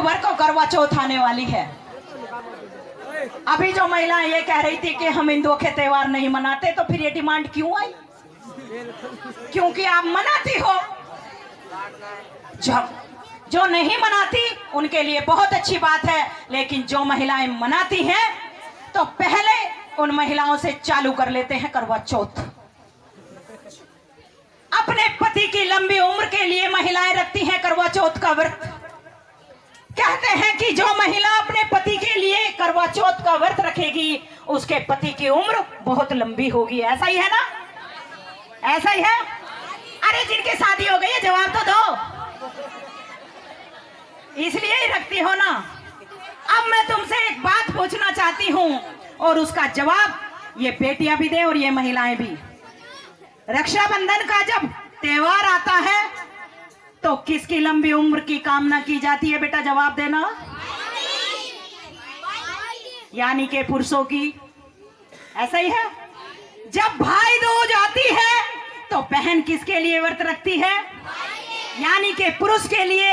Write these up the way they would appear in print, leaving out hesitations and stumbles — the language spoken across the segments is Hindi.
अक्टूबर को करवा चौथ आने वाली है। अभी जो महिलाएं ये कह रही थी कि हम हिंदुओं के त्योहार नहीं मनाते, तो फिर ये डिमांड क्यों आई? क्योंकि आप मनाती हो। जो नहीं मनाती उनके लिए बहुत अच्छी बात है, लेकिन जो महिलाएं मनाती हैं तो पहले उन महिलाओं से चालू कर लेते हैं करवा चौथ। अपने पति की लंबी उम्र के लिए महिलाएं रखती हैं करवा चौथ का व्रत। कहते हैं कि जो महिला अपने पति के लिए करवा चौथ का व्रत रखेगी उसके पति की उम्र बहुत लंबी होगी। ऐसा ही है ना? ऐसा ही है? अरे जिनकी शादी हो गई है जवाब तो दो, इसलिए ही रखती हो ना। अब मैं तुमसे एक बात पूछना चाहती हूं और उसका जवाब ये बेटियां भी दे और ये महिलाएं भी। रक्षाबंधन का जब त्योहार आता है तो किसकी लंबी उम्र की कामना की जाती है? बेटा जवाब देना। यानी कि पुरुषों की। ऐसा ही है? जब भाई दूज आती है तो बहन किसके लिए व्रत रखती है? यानी कि पुरुष के लिए।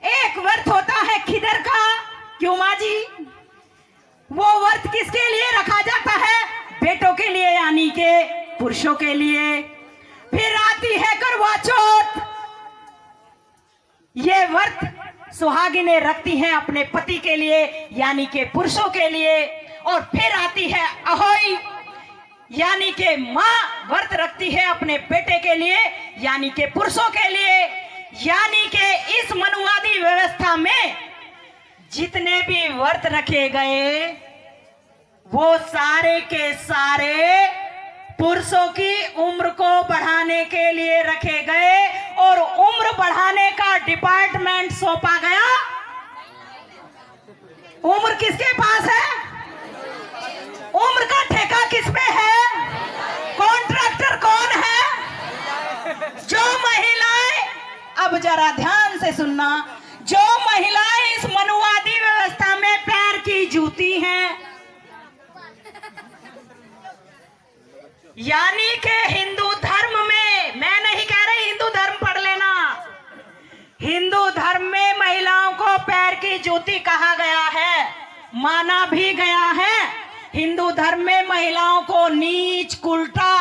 एक व्रत होता है खिदर का। क्यों माँ जी? वो व्रत किसके लिए रखा जाता है? बेटों के लिए, यानी के पुरुषों के लिए। फिर आती है करवा चौथ। ये व्रत सुहागिनें रखती हैं अपने पति के लिए, यानी के पुरुषों के लिए। और फिर आती है अहोई, यानी के माँ व्रत रखती है अपने बेटे के लिए, यानी के पुरुषों के लिए। यानी के इस मनुवादी व्यवस्था में जितने भी व्रत रखे गए वो सारे के सारे पुरुषों की उम्र को बढ़ाने के लिए रखे गए। और उम्र बढ़ाने का डिपार्टमेंट सौंपा गया। उम्र किसके पास है? उम्र का ठेका किस पे है? कॉन्ट्रैक्टर कौन है? जो महिलाएं, अब जरा ध्यान से सुनना, जो महिलाएं इस मनुवादी व्यवस्था में पैर की जूती हैं, यानी कि हिंदू धर्म में, मैं नहीं कह रही हिंदू धर्म पढ़ लेना, हिंदू धर्म में महिलाओं को पैर की जूती कहा गया है, माना भी गया है। हिंदू धर्म में महिलाओं को नीच, कुलटा,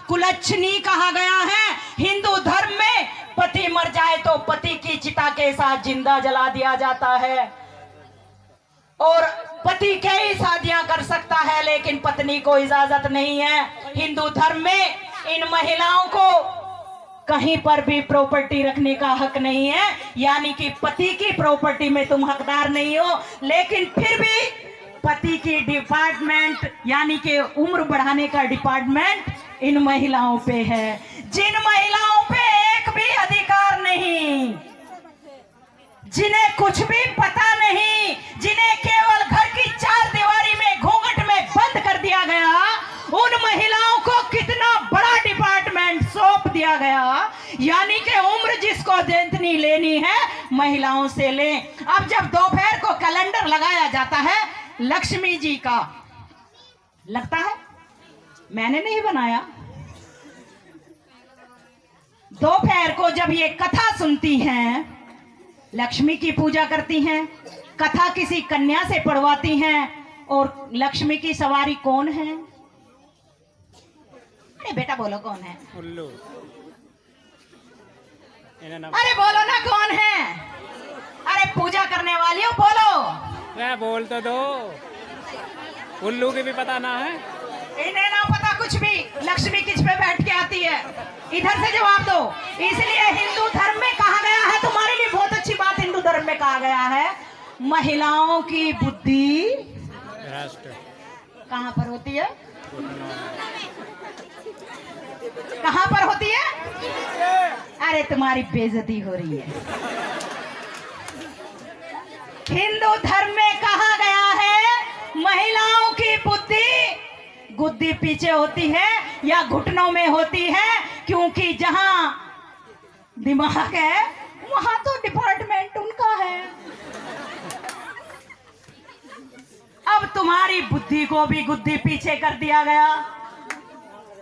कुलच्छनी कहा गया है। हिंदू धर्म में पति मर जाए तो पति की चिता के साथ जिंदा जला दिया जाता है और पति कई शादियां कर सकता है लेकिन पत्नी को इजाजत नहीं है। हिंदू धर्म में इन महिलाओं को कहीं पर भी प्रॉपर्टी रखने का हक नहीं है, यानी कि पति की प्रॉपर्टी में तुम हकदार नहीं हो। लेकिन फिर भी पति की डिपार्टमेंट, यानी कि उम्र बढ़ाने का डिपार्टमेंट इन महिलाओं पे है। जिन महिलाओं पे एक भी अधिकार नहीं, जिन्हें कुछ भी पता नहीं, जिन्हें केवल घर की चार दीवारी में घूंघट में बंद कर दिया गया, उन महिलाओं को कितना बड़ा डिपार्टमेंट सौंप दिया गया। यानी कि उम्र जिसको जितनी लेनी है महिलाओं से ले। अब जब दोपहर को कैलेंडर लगाया जाता है लक्ष्मी जी का, लगता है मैंने नहीं बनाया, दोपहर को जब ये कथा सुनती हैं, लक्ष्मी की पूजा करती हैं, कथा किसी कन्या से पढ़वाती हैं। और लक्ष्मी की सवारी कौन है? अरे बेटा बोलो कौन है? उल्लू। अरे बोलो ना कौन है? अरे पूजा करने वाली हो, बोलो। बोल तो दो। उल्लू की भी पता ना है? इन्हें ना पता कुछ भी। लक्ष्मी किस पे बैठ के आती है? इधर से जवाब दो। इसलिए हिंदू धर्म में कहा गया है, तुम्हारे लिए बहुत अच्छी बात हिंदू धर्म में कहा गया है, महिलाओं की बुद्धि कहाँ पर होती है? कहाँ पर होती है? अरे तुम्हारी बेइज्जती हो रही है। हिंदू धर्म में कहा गया है महिलाओं की बुद्धि गुद्दी पीछे होती है या घुटनों में होती है, क्योंकि जहां दिमाग है वहां तो डिपार्टमेंट उनका है। अब तुम्हारी बुद्धि को भी गुद्दी पीछे कर दिया गया,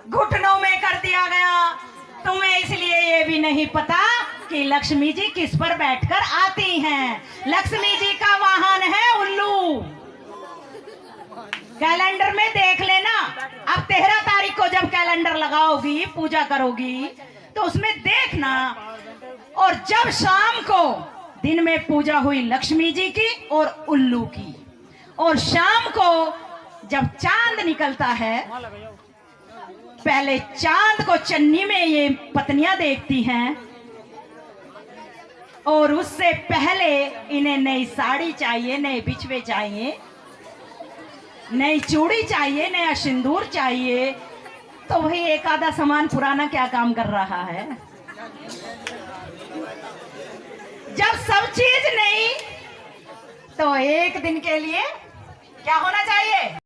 घुटनों में कर दिया गया। तुम्हें इसलिए ये भी नहीं पता कि लक्ष्मी जी किस पर बैठकर आती हैं। लक्ष्मी जी का वाहन है उल्लू। कैलेंडर में देख लेना, अब 13 तारीख को जब कैलेंडर लगाओगी, पूजा करोगी, तो उसमें देखना। और जब शाम को, दिन में पूजा हुई लक्ष्मी जी की और उल्लू की, और शाम को जब चांद निकलता है, पहले चांद को चन्नी में ये पत्नियां देखती हैं, और उससे पहले इन्हें नई साड़ी चाहिए, नए बिछवे चाहिए, नई चूड़ी चाहिए, नया सिंदूर चाहिए। तो वही एक आधा सामान पुराना क्या काम कर रहा है। जब सब चीज नहीं, तो एक दिन के लिए क्या होना चाहिए।